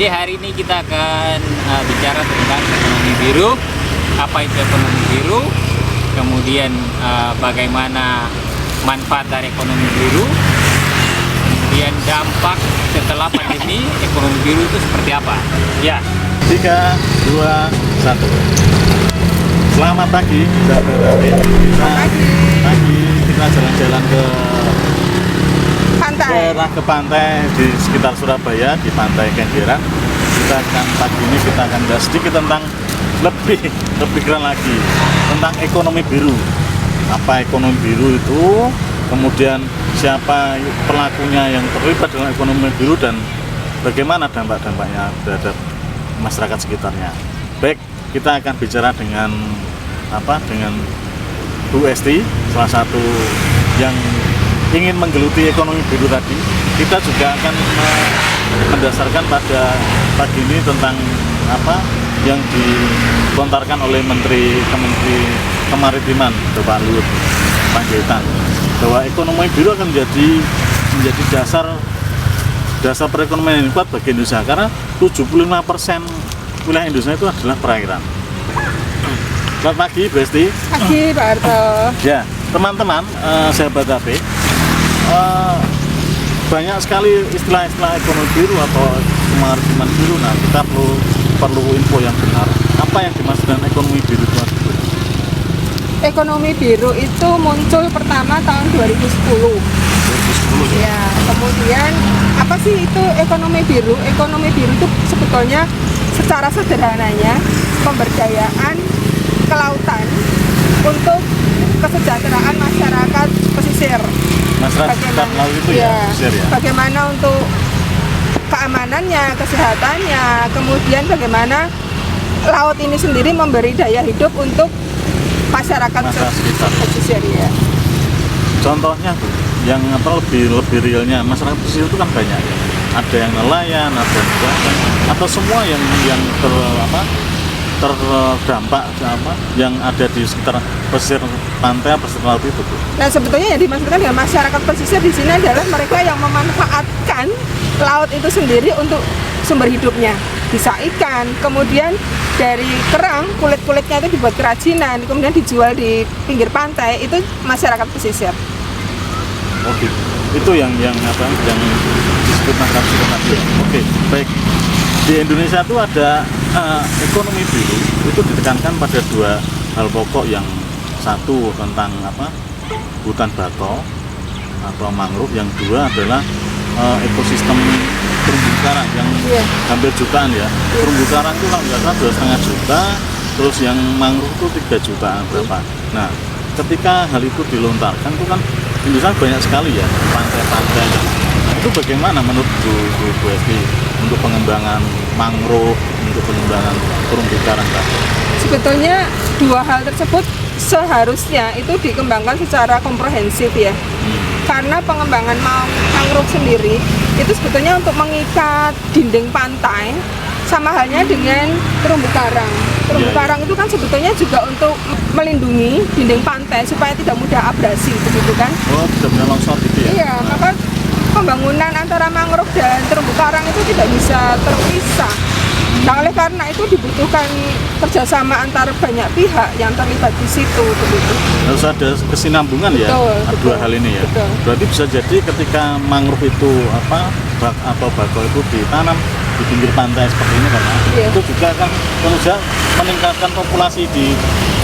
Jadi hari ini kita akan bicara tentang ekonomi biru, apa itu ekonomi biru, kemudian bagaimana manfaat dari ekonomi biru, kemudian dampak setelah pandemi ekonomi biru itu seperti apa. Ya. 3, 2, 1. Selamat pagi, kita jalan-jalan ke pantai di sekitar Surabaya, di Pantai Kenjeran. Pagi ini kita akan bahas sedikit tentang lebih keren lagi tentang ekonomi biru. Apa ekonomi biru itu, kemudian siapa pelakunya yang terlibat dalam ekonomi biru, dan bagaimana dampak-dampaknya terhadap masyarakat sekitarnya. Baik, kita akan bicara dengan Bu Esti, salah satu yang ingin menggeluti ekonomi biru tadi. Kita juga akan mendasarkan pada pagi ini tentang apa yang dilontarkan oleh Menteri Kemaritiman Bapak Luhut Panjaitan, bahwa ekonomi biru akan menjadi dasar perekonomian yang kuat bagi Indonesia, karena 75% wilayah Indonesia itu adalah perairan. Selamat pagi, Bu Esti. Pagi, Pak Harto. Ya, teman-teman, sahabat HP, banyak sekali istilah-istilah ekonomi biru atau kemaritiman biru. Nah, kita perlu info yang benar. Apa yang dimaksud dengan ekonomi biru itu? Ekonomi biru itu muncul pertama tahun 2010. Ya, kemudian apa sih itu ekonomi biru? Ekonomi biru itu sebetulnya secara sederhananya pemberdayaan kelautan untuk kesejahteraan masyarakat pesisir. Masyarakat laut itu ya, pesisir ya. Bagaimana untuk keamanannya, kesehatannya, kemudian bagaimana laut ini sendiri memberi daya hidup untuk masyarakat pesisir ya. Contohnya tuh, yang lebih realnya masyarakat pesisir itu kan banyak ya. Ada yang nelayan, ada atau semua yang terdampak yang ada di sekitar pesisir pantai, pesisir laut itu, Bu. Nah, sebetulnya yang dimaksudkan dengan masyarakat pesisir di sini adalah mereka yang memanfaatkan laut itu sendiri untuk sumber hidupnya. Bisa ikan, kemudian dari kerang, kulit-kulitnya itu dibuat kerajinan, kemudian dijual di pinggir pantai, itu masyarakat pesisir. Oke, itu yang disebut masyarakat pesisir tadi. Oke, baik. Di Indonesia itu ada ekonomi biru itu ditekankan pada dua hal pokok, yang satu tentang hutan bato atau mangrove, yang dua adalah ekosistem terumbu karang yang hampir jutaan ya. Terumbu karang itu kalau nggak salah 2,5 juta, terus yang mangrove itu 3 jutaan berapa. Nah, ketika hal itu dilontarkan itu kan Indonesia banyak sekali ya pantai-pantai. Nah, itu bagaimana menurut Bu Esti untuk pengembangan mangrove, untuk pengembangan terumbu karang tadi? Sebetulnya dua hal tersebut seharusnya itu dikembangkan secara komprehensif ya. Karena pengembangan mangrove sendiri itu sebetulnya untuk mengikat dinding pantai, sama halnya dengan terumbu karang. Terumbu karang itu kan sebetulnya juga untuk melindungi dinding pantai supaya tidak mudah abrasi, begitu kan? Oh, tidak mudah longsor gitu ya? Iya, maka pembangunan antara mangrove dan terumbu karang itu tidak bisa terpisah. Nah, oleh karena itu dibutuhkan kerjasama antar banyak pihak yang terlibat di situ, begitu. Harus ada kesinambungan ya, dua hal ini ya. Betul. Berarti bisa jadi ketika mangrove itu bako itu ditanam di pinggir pantai seperti ini kan, itu juga akan meningkatkan populasi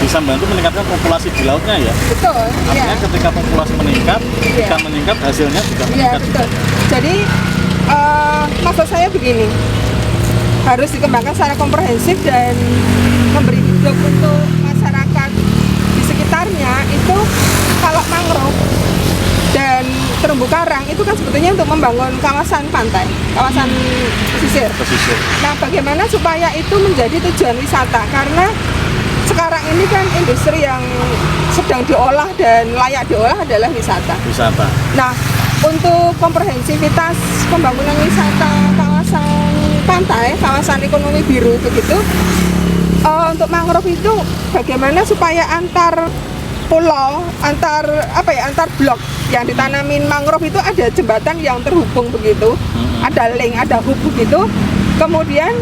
bisa membantu meningkatkan populasi di lautnya ya. Betul. Artinya ketika populasi meningkat, ikan meningkat, hasilnya juga meningkat. Betul. Jadi maksud saya begini, harus dikembangkan secara komprehensif dan memberi hidup untuk masyarakat di sekitarnya. Itu kalau mangrove dan terumbu karang itu kan sebetulnya untuk membangun kawasan pantai, kawasan pesisir. Nah, bagaimana supaya itu menjadi tujuan wisata? Karena sekarang ini kan industri yang sedang diolah dan layak diolah adalah wisata. Nah, untuk komprehensivitas pembangunan wisata kawasan pantai, kawasan ekonomi biru begitu, untuk mangrove itu bagaimana supaya antar pulau, antar blok yang ditanamin mangrove itu ada jembatan yang terhubung begitu, ada link, ada hub begitu. Kemudian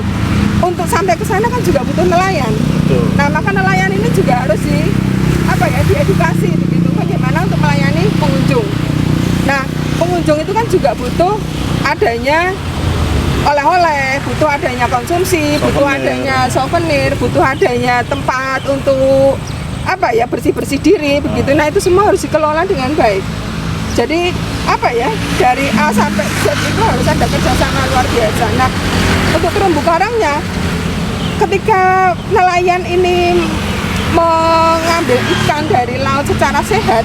untuk sampai ke sana kan juga butuh nelayan. Betul. Nah, maka nelayan ini juga harus diedukasi begitu bagaimana untuk melayani pengunjung. Nah, pengunjung itu kan juga butuh adanya oleh-oleh, butuh adanya konsumsi, butuh adanya souvenir, butuh adanya tempat untuk bersih-bersih diri begitu. Nah, itu semua harus dikelola dengan baik. Jadi dari A sampai Z itu harus ada kerjasama luar biasa. Nah, untuk terumbu karangnya, ketika nelayan ini mengambil ikan dari laut secara sehat,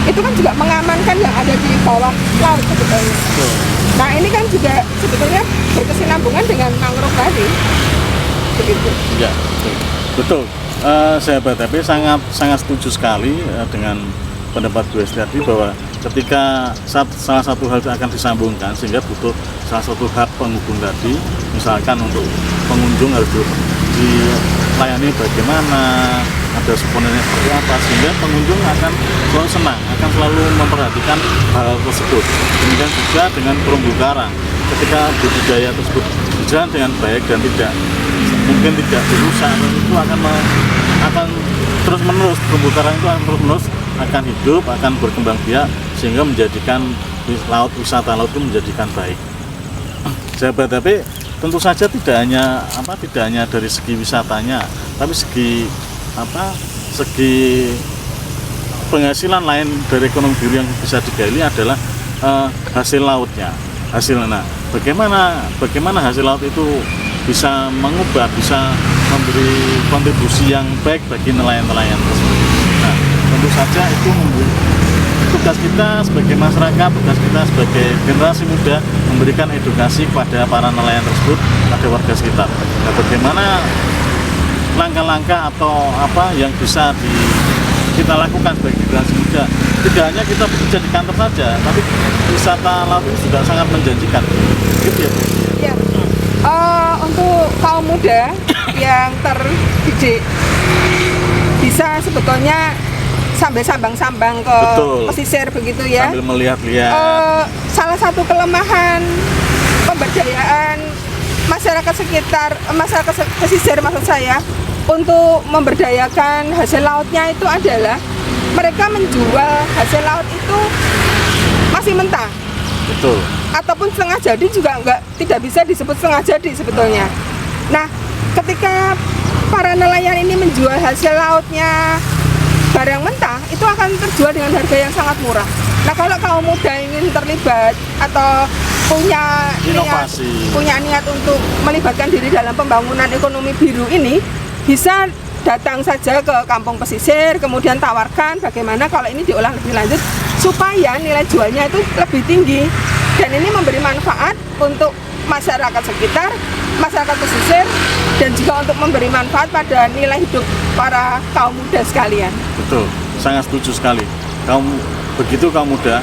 itu kan juga mengamankan yang ada di bawah laut sebetulnya. Nah, ini kan juga sebetulnya berkesinambungan dengan mangrove tadi, begitu. Ya, betul. Saya tapi sangat setuju sekali dengan pendapat Bu Esti tadi, bahwa ketika salah satu hal akan disambungkan sehingga butuh salah satu hub penghubung tadi, misalkan untuk pengunjung harus dilayani bagaimana, ada seponennya seperti apa, sehingga pengunjung akan selalu senang, akan selalu memperhatikan hal tersebut. Demikian juga dengan terumbu karang, ketika budidaya tersebut berjalan dengan baik dan mungkin tidak dirusak, itu akan terus menerus, terumbu karang itu akan terus menerus akan hidup, akan berkembang biak, sehingga menjadikan wisata laut itu menjadikan baik. Tapi tentu saja tidak hanya dari segi wisatanya, tapi segi penghasilan lain dari ekonomi biru yang bisa digali adalah hasil lautnya. Bagaimana hasil laut itu bisa mengubah, bisa memberi kontribusi yang baik bagi nelayan-nelayan tersebut. Nah, tentu saja itu tugas kita sebagai masyarakat, tugas kita sebagai generasi muda memberikan edukasi kepada para nelayan tersebut, pada warga sekitar. Nah, bagaimana langkah-langkah atau apa yang bisa kita lakukan sebagai generasi muda? Tidak hanya kita bekerja di kantor saja, tapi wisata laut ini sudah sangat menjanjikan. Gitu ya, Bu? Ya. Untuk kaum muda yang terdidik bisa sebetulnya sambil sambang-sambang ke pesisir begitu ya. Sambil melihat-lihat. Salah satu kelemahan pemberdayaan masyarakat sekitar, masyarakat pesisir maksud saya, untuk memberdayakan hasil lautnya itu adalah mereka menjual hasil laut itu masih mentah. Betul. Ataupun setengah jadi juga tidak bisa disebut setengah jadi sebetulnya. Nah, ketika para nelayan ini menjual hasil lautnya barang mentah, itu akan terjual dengan harga yang sangat murah. Nah, kalau kaum muda ingin terlibat atau punya niat untuk melibatkan diri dalam pembangunan ekonomi biru ini, bisa datang saja ke kampung pesisir, kemudian tawarkan bagaimana kalau ini diolah lebih lanjut supaya nilai jualnya itu lebih tinggi, dan ini memberi manfaat untuk masyarakat sekitar, masyarakat pesisir, dan juga untuk memberi manfaat pada nilai hidup para kaum muda sekalian. Betul, sangat setuju sekali. Kaum muda,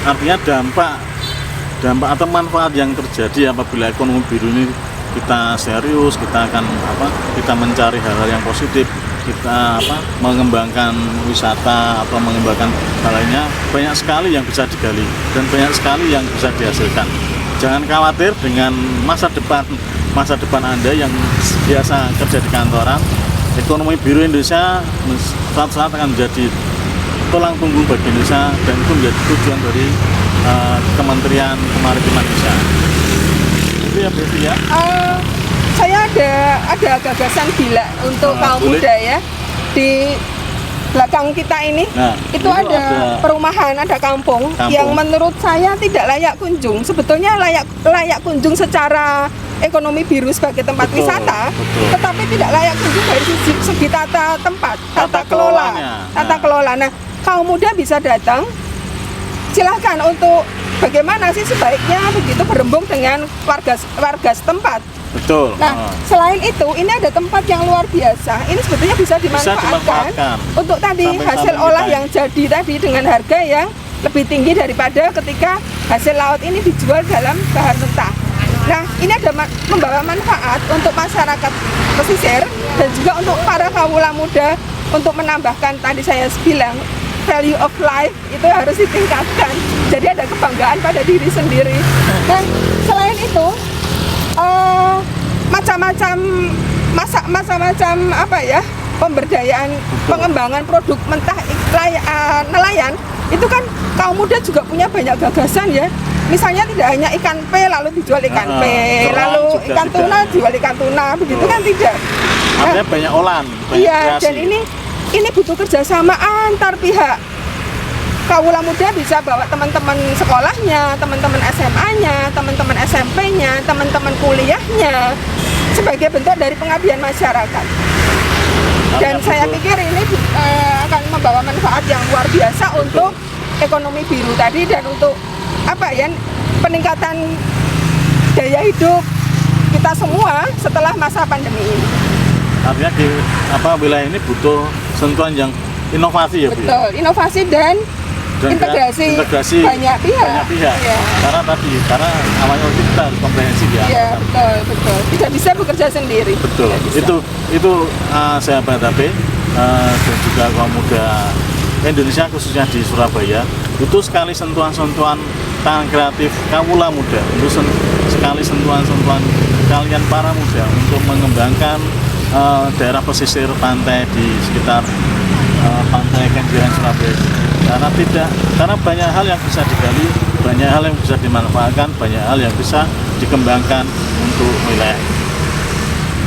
artinya dampak atau manfaat yang terjadi apabila ekonomi biru ini kita serius, kita akan kita mencari hal-hal yang positif, kita mengembangkan wisata atau mengembangkan hal lainnya, banyak sekali yang bisa digali dan banyak sekali yang bisa dihasilkan. Jangan khawatir dengan masa depan Anda yang biasa kerja di kantoran. Ekonomi biru Indonesia suatu saat akan menjadi tulang punggung bagi Indonesia, dan itu menjadi tujuan dari Kementerian Kemaritiman Indonesia. Itu ya, Bu ya. Saya ada gagasan gila untuk kaum muda ya. Di belakang kita ini, itu ada perumahan, ada kampung yang menurut saya tidak layak kunjung. Sebetulnya layak kunjung secara ekonomi biru sebagai tempat wisata, tetapi tidak layak kunjung dari segi tata kelola. Nah, kaum muda bisa datang, silahkan untuk bagaimana sih sebaiknya begitu berembung dengan warga setempat. Betul. Nah, selain itu, ini ada tempat yang luar biasa. Ini sebetulnya bisa dimanfaatkan untuk tadi hasil olah yang jadi tadi dengan harga yang lebih tinggi daripada ketika hasil laut ini dijual dalam bahan mentah. Nah, ini ada membawa manfaat untuk masyarakat pesisir dan juga untuk para kawula muda untuk menambahkan tadi saya bilang value of life itu harus ditingkatkan. Jadi ada kebanggaan pada diri sendiri. Nah, selain itu macam-macam macam-macam apa ya, pemberdayaan, pengembangan produk mentah nelayan itu kan kaum muda juga punya banyak gagasan ya. Misalnya tidak hanya ikan P lalu dijual ikan P, lalu juga ikan tuna dijual ikan tuna, begitu kan tidak. Artinya banyak olahan, banyak Iya, kreasi. dan ini butuh kerjasama antar pihak. Kawula muda bisa bawa teman-teman sekolahnya, teman-teman SMA-nya, teman-teman SMP-nya, teman-teman kuliahnya sebagai bentuk dari pengabdian masyarakat. Dan Artinya saya butuh- pikir ini akan membawa manfaat yang luar biasa untuk ekonomi biru tadi dan untuk apa ya, peningkatan daya hidup kita semua setelah masa pandemi ini. Artinya di wilayah ini butuh sentuhan yang inovasi ya Bu. Betul, inovasi dan integrasi banyak pihak. Iya. Karena awalnya kita harus komprehensif ya. Iya, betul. Tidak bisa bekerja sendiri. Betul. Tidak bisa. Itu sahabat HP dan juga kaum muda Indonesia khususnya di Surabaya butuh sekali sentuhan-sentuhan tangan kreatif kawula muda, butuh sekali sentuhan-sentuhan kalian para muda untuk mengembangkan daerah pesisir pantai di sekitar pantai Kenjeran Surabaya. Karena banyak hal yang bisa digali, banyak hal yang bisa dimanfaatkan, banyak hal yang bisa dikembangkan untuk wilayah ini.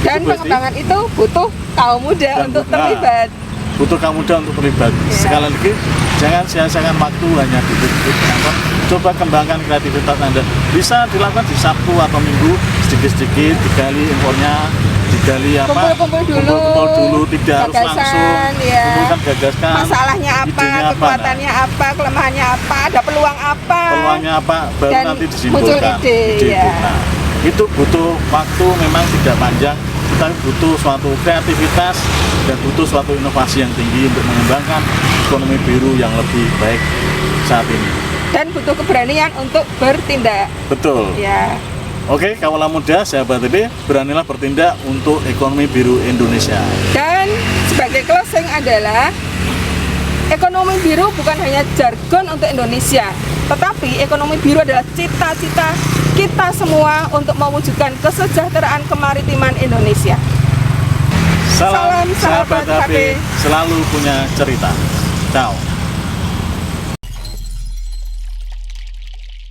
Dan Itu berarti- pengembangan itu butuh kaum muda Dan untuk nah, terlibat. butuh kaum muda untuk terlibat. Iya. Sekali lagi, jangan sia-siakan waktu hanya di titik kantor. Coba kembangkan kreativitas Anda. Bisa dilakukan di Sabtu atau Minggu, sedikit-sedikit digali impornya, digali Kumpul-kumpul dulu, kumpul dulu, tidak harus gagasan, langsung. ya. Kumpulkan gagasan. Masalahnya apa, idenya kekuatannya apa, kelemahannya apa, ada peluang apa. peluangnya apa, baru Dan nanti muncul disimpulkan. ide, itu. ya. Nah, itu butuh waktu, memang tidak panjang, tetapi butuh suatu kreativitas dan butuh suatu inovasi yang tinggi untuk mengembangkan ekonomi biru yang lebih baik saat ini. Dan butuh keberanian untuk bertindak. Betul. Ya. Oke, kawula muda, sahabat TV, beranilah bertindak untuk ekonomi biru Indonesia. Dan sebagai closing adalah ekonomi biru bukan hanya jargon untuk Indonesia, tetapi ekonomi biru adalah cita-cita kita semua untuk mewujudkan kesejahteraan kemaritiman Indonesia. Salam Salam sahabat sahabat HP, HP. selalu punya cerita. Ciao.